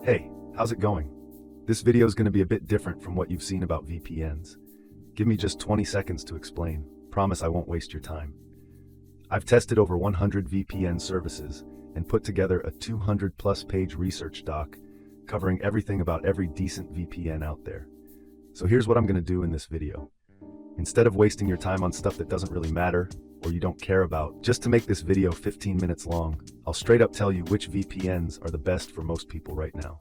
Hey, how's it going? This video is going to be a bit different from what you've seen about VPNs. Give me just 20 seconds to explain. Promise I won't waste your time. I've tested over 100 VPN services and put together a 200-plus page research doc covering everything about every decent VPN out there. So here's what I'm going to do in this video. Instead of wasting your time on stuff that doesn't really matter or you don't care about, just to make this video 15 minutes long, I'll straight up tell you which VPNs are the best for most people right now.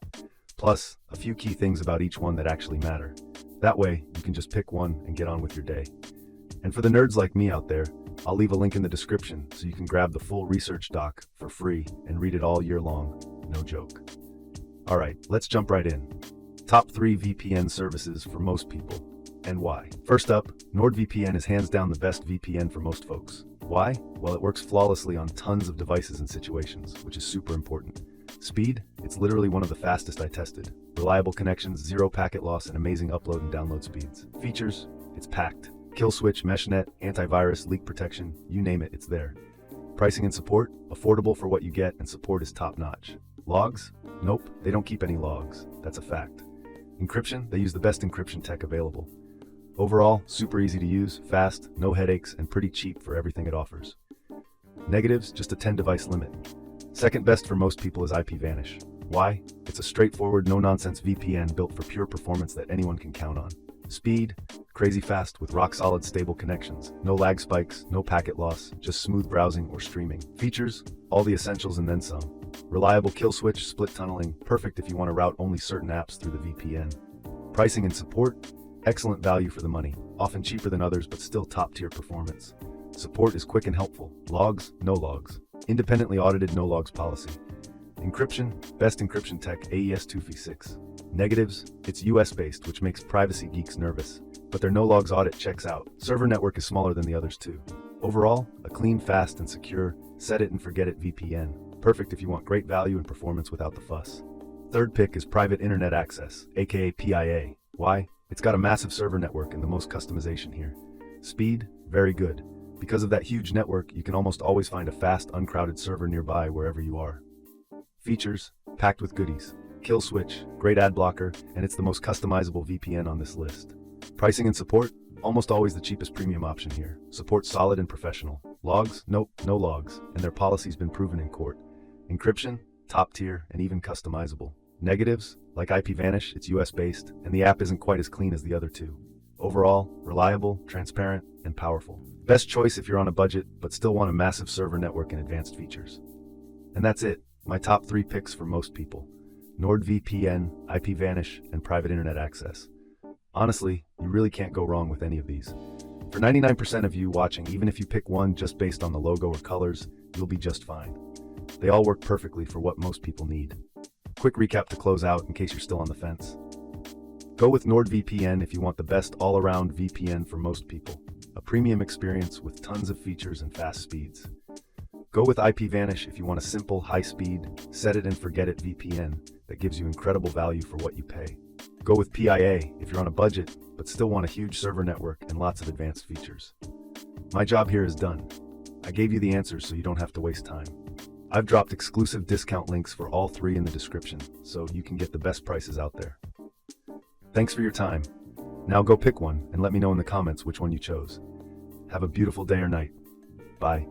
Plus, a few key things about each one that actually matter. That way, you can just pick one and get on with your day. And for the nerds like me out there, I'll leave a link in the description so you can grab the full research doc for free and read it all year long. No joke. Alright, let's jump right in. Top 3 VPN services for most people, and why. First up, NordVPN is hands down the best VPN for most folks. Why? Well, it works flawlessly on tons of devices and situations, which is super important. Speed? It's literally one of the fastest I tested. Reliable connections, zero packet loss, and amazing upload and download speeds. Features? It's packed. Kill switch, meshnet, antivirus, leak protection, you name it, it's there. Pricing and support? Affordable for what you get, and support is top-notch. Logs? Nope, they don't keep any logs. That's a fact. Encryption? They use the best encryption tech available. Overall, super easy to use, fast, no headaches, and pretty cheap for everything it offers. Negatives? Just a 10-device limit. Second best for most people is IPVanish. Why? It's a straightforward, no-nonsense VPN built for pure performance that anyone can count on. Speed? Crazy fast with rock-solid stable connections. No lag spikes, no packet loss, just smooth browsing or streaming. Features? All the essentials and then some. Reliable kill switch, split tunneling, perfect if you want to route only certain apps through the VPN. Pricing and support? Excellent value for the money, often cheaper than others but still top-tier performance. Support is quick and helpful. Logs? No logs. Independently audited no logs policy. Encryption? Best encryption tech, AES 2v6. Negatives? It's US-based, which makes privacy geeks nervous, but their no logs audit checks out. Server network is smaller than the others too. Overall, a clean, fast, and secure, set it and forget it VPN. Perfect if you want great value and performance without the fuss. Third pick is private internet access, aka PIA. Why? It's got a massive server network and the most customization here. Speed? Very good. Because of that huge network, you can almost always find a fast, uncrowded server nearby wherever you are. Features? Packed with goodies. Kill switch, great ad blocker, and it's the most customizable VPN on this list. Pricing and support? Almost always the cheapest premium option here. Support solid and professional. Logs? Nope, no logs, and their policy's been proven in court. Encryption? Top tier and even customizable. Negatives? Like IPVanish, it's US-based, and the app isn't quite as clean as the other two. Overall, reliable, transparent, and powerful. Best choice if you're on a budget, but still want a massive server network and advanced features. And that's it, my top 3 picks for most people. NordVPN, IPVanish, and private internet access. Honestly, you really can't go wrong with any of these. For 99% of you watching, even if you pick one just based on the logo or colors, you'll be just fine. They all work perfectly for what most people need. Quick recap to close out in case you're still on the fence. Go with NordVPN if you want the best all-around VPN for most people. A premium experience with tons of features and fast speeds. Go with IPVanish if you want a simple, high-speed, set-it-and-forget-it VPN that gives you incredible value for what you pay. Go with PIA if you're on a budget, but still want a huge server network and lots of advanced features. My job here is done. I gave you the answers so you don't have to waste time. I've dropped exclusive discount links for all 3 in the description, so you can get the best prices out there. Thanks for your time. Now go pick one and let me know in the comments which one you chose. Have a beautiful day or night. Bye.